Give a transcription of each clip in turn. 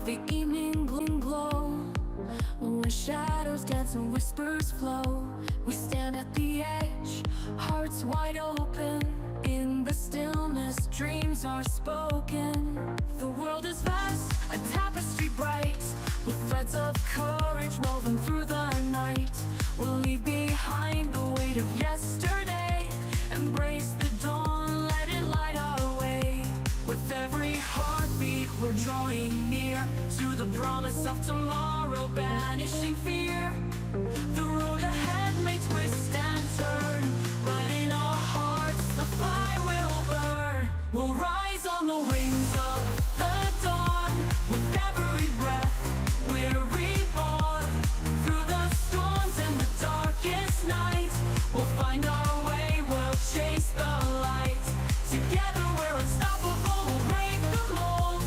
the evening glow. When shadows dance and whispers flow, we stand at the edge, hearts wide open. In the stillness, dreams are spoken. The world is vast, a tapestry bright, with threads of courage woven through the night. We'll leave behind the weight of yesterday, embrace the dawn, let it light our way. With every heartbeat we're drawing near to the promise of tomorrow, banishing fear. The road ahead may twist and turn, but in our hearts the fire will burn. We'll rise on the wings of the dawn. With every breath we're reborn. Through the storms and the darkest night, we'll find our way, we'll chase the light. Together we're unstoppable, we'll break the mold.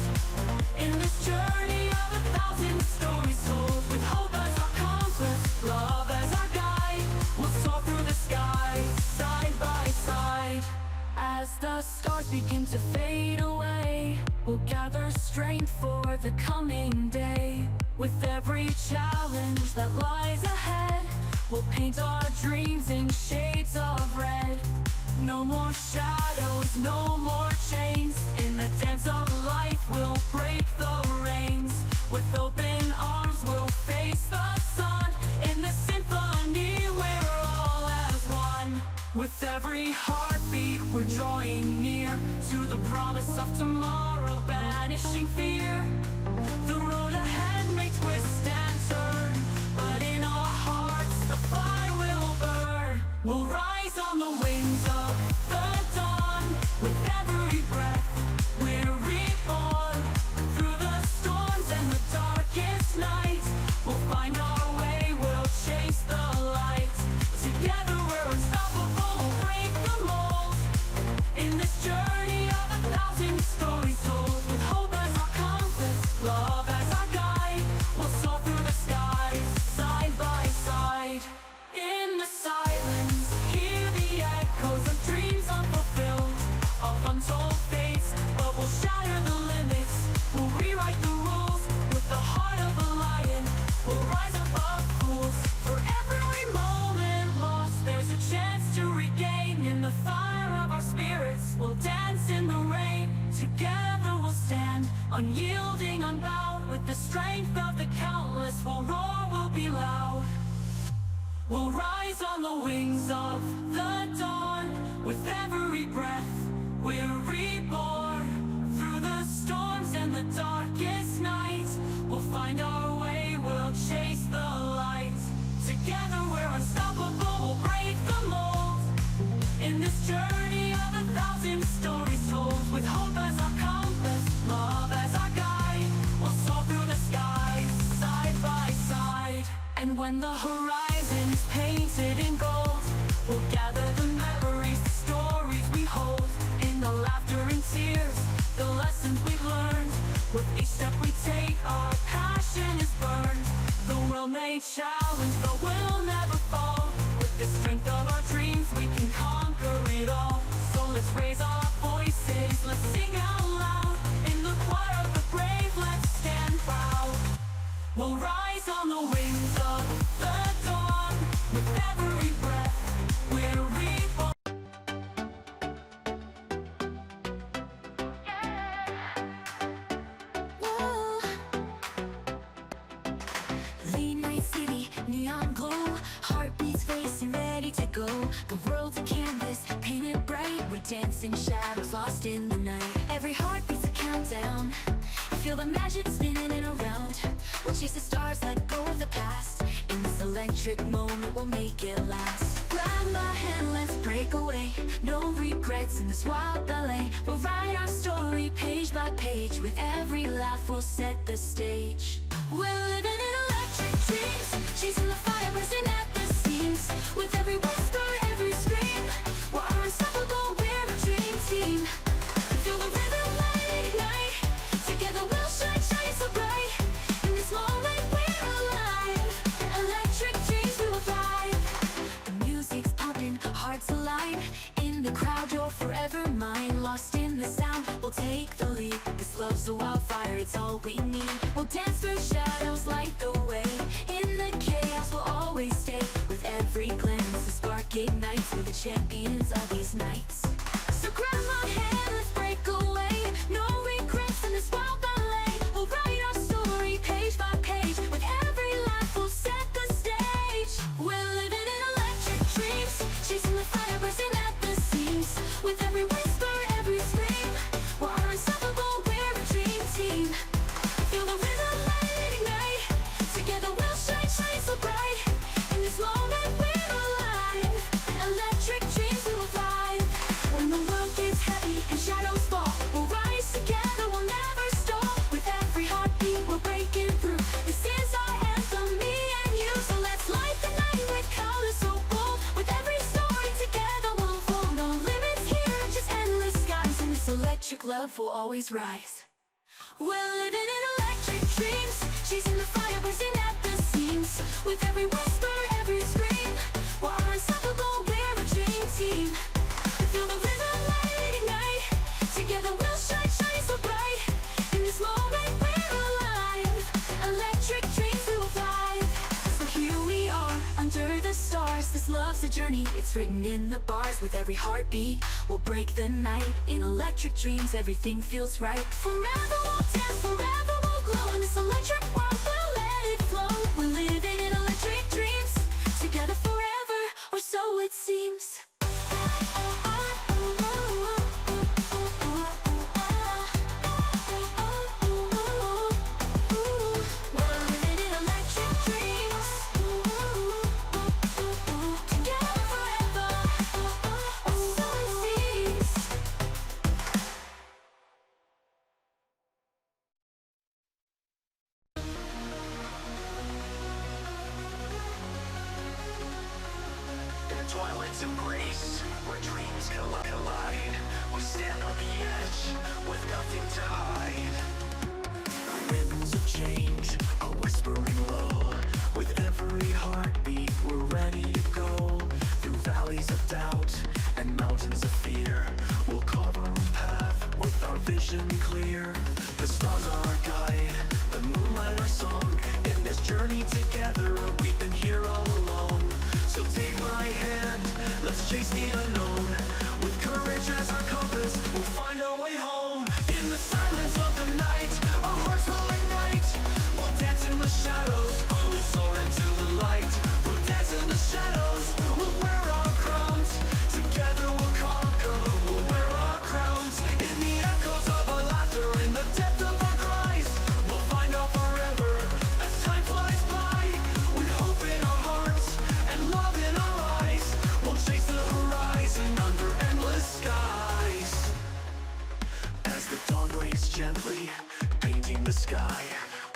In this journey of 1,000 stories told, with hope as our compass, love as our guide, we'll soar through the skies, side by side. As the stars begin to fade away, we'll gather strength for the coming day. With every challenge that lies ahead, we'll paint our dreams in shades of red. No more shadows, no more chains. In the dance of life we'll break the reins. With open arms we'll face the sun. In the symphony we're all as one. With every heartbeat we're drawing near to the promise of tomorrow, banishing fear. The road ahead may twist and turn, but in our hearts the fire will burn. We'll rise on the wings of the dawn. With every breath we're reborn. Through the storms and the darkest night, we'll find our way, we'll chase the light. Together we're unstoppable, we'll break the mold. In this journey of 1,000 stories told, with hope as our compass, love as our guide, we'll soar through the skies, side by side. In the silence, hear the echoes of dreams unfulfilled, of untold fates, but we'll shatter the limits. We'll rewrite the rules with the heart of a lion. We'll rise above fools. For every moment lost, there's a chance to regain. In the fire of our spirits, we'll dance in the rain. Together we'll stand, unyielding, unbowed. With the strength of the countless, we'll roar, we'll be loud. We'll rise on the wings of the dawn. With every breath we're reborn. Through the storms and the darkest nights, we'll find our way, we'll chase the light. Together we're unstoppable, we'll break the mold. In this journey of 1,000 stories told, with hope as our compass, love as our guide, we'll soar through the skies, side by side. And when the horizon's painted in gold, we'll gather the memories, the stories we hold. In the laughter and tears, the lessons we've learned. With each step we take, our passion is burned. The world may challenge, but we'll never fall. With the strength of our dreams, we can conquer it all. So let's raise our voices, let's sing out loud. In the choir of the brave, let's stand proud. We'll rise on the wings of the dawn. With every breath we're reborn. Late night city, neon glow, heartbeats racing, ready to go. The world's a canvas, painted bright. We're dancing shadows, lost in the night. Every heartbeat's a countdown. Feel the magic spinning and around. We'll chase the stars, let go of the past. In this electric moment, we'll make it last. Grab my hand, let's break away. No regrets in this wild ballet. We'll write our story page by page. With every laugh, we'll set the stage. We're living in electric dreams, chasing the fire, bursting at the seams. With every whisper, every scream, we're unstoppable, we're a dream team. Feel the rhythm, let it ignite. Together we'll shine, shine so bright. In this moment we're alive. Electric dreams, we will thrive. The music's pumping, hearts alive. shine. In the crowd you're forever mine. Lost in the sound, we'll take the lead. This love's a wildfire, it's all we need. We'll dance through shadows, light the way. In the chaos we'll always stay. With every glance the spark ignites. We're the champions of these nights. So grab my hand, let's break away. No regrets in this wild ballet. We'll write our story page by page. With every laugh we'll set the stage. We're living in electric dreams, chasing the fire, bursting at the seams. With every whisper, every scream, we're unstoppable, we're a dream team. Feel the rhythm, let it ignite. Together we'll shine, shine so bright. In this moment we're alive. Electric dreams we will fly. When the world gets heavy and shadows fall, we'll rise together, we'll never stop. With every heartbeat we're breaking through. This is our anthem, me and you. So let's light the night with colors so bold. With every story together we'll unfold. No limits here, just endless skies. And this electric love will always rise. We're living in electric dreams, chasing the fire, bursting at the seams. With every whisper, every scream, we're unstoppable, we're a dream team. Feel the rhythm, let it ignite. Together we'll shine, shine so bright. In this moment we're alive. Electric dreams we will fly. So here we are, under the stars. This love's a journey, it's written in the bars. With every heartbeat, we'll break the night. In electric dreams, everything feels right. Forever we'll dance, forever we'll glow. In this electric world, we'll let it flow. We're living in electric dreams, together forever, or so it seems. Toilets embrace, where dreams collide. We stand on the edge, with nothing to hide. Winds of change are whispering low. With every heartbeat, we're ready to go. Through valleys of doubt and mountains of fear, we'll carve our own path with our vision clear. The stars are our guide, the moonlight our song. In this journey together, we've been here all along. So take my hand, let's chase the unknown. With courage as our compass, we'll find our way home. In the silence of the night, our hearts will ignite. We'll dance in the shadows, we'll soar into the light. We'll dance in the shadows, we'll wear our crowns. Together we'll conquer, we'll wear our crowns. In the echoes of our laughter, in the depth of our cries, we'll find our forever as time flies by. With hope in our hearts and love in our eyes, we'll chase the horizon under endless skies. As the dawn breaks gently, painting the sky,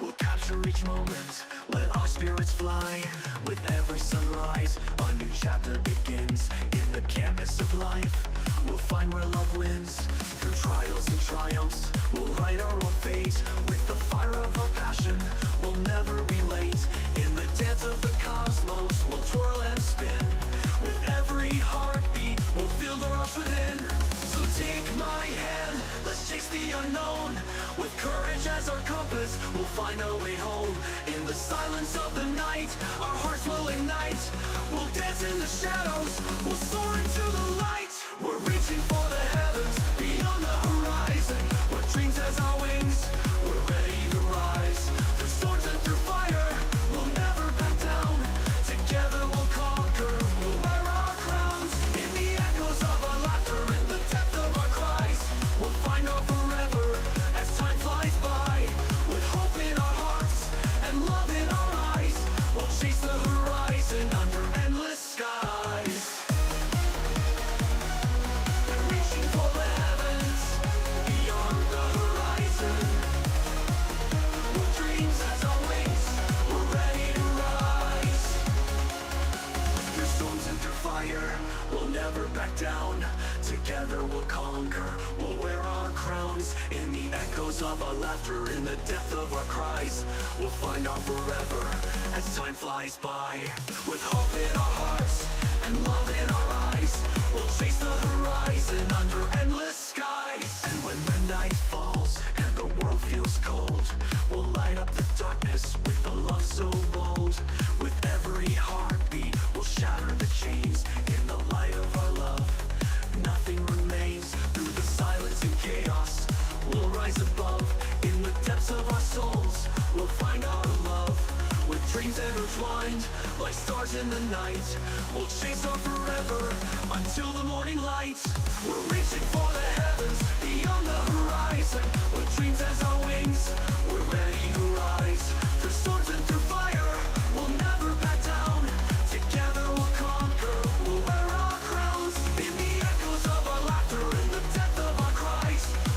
we'll capture each moment, let our spirits fly. With every sunrise, a new chapter begins. In the canvas of life, we'll find where love wins. Through trials and triumphs, we'll write our own fate. With the fire of our passion, we'll never be late. In the dance of the cosmos, we'll twirl and spin. With every heartbeat, we'll feel the rush within. So take my hand, let's chase the unknown. With courage as our compass, we'll find our way home. In the silence of the night, our hearts will ignite. We'll dance in the shadows, we'll soar into the light. We're reaching for the heavens, beyond the horizon. With dreams as our wings, we're ready to rise. Through storms and through fire, we'll never back down. Together we'll conquer, we'll wear our crowns. In the echoes of our laughter, in the depth of our cries, we'll find our forever as time flies by. With hope in our hearts and love in our eyes, we'll chase the horizon under endless skies. Reaching for the heavens, beyond the horizon. With dreams as our wings, we're ready to rise. Through storms and through fire, we'll never back down. Together we'll conquer, we'll wear our crowns. In the echoes of our laughter, in the depth of our cries, we'll find our forever as time flies by. With hope in our hearts and love in our eyes, rise. We'll chase the horizon under endless skies. And when the night falls and the world feels cold, we'll light up the darkness with a love so bold. With every heartbeat, we'll shatter the chains. In the light of our love, nothing remains. Through the silence and chaos, we'll rise above. In the depths of our souls, we'll find our love. With dreams intertwined, like stars in the night, we'll chase on forever, until the morning light. We're reaching for the heavens, beyond the horizon, with dreams as our wings.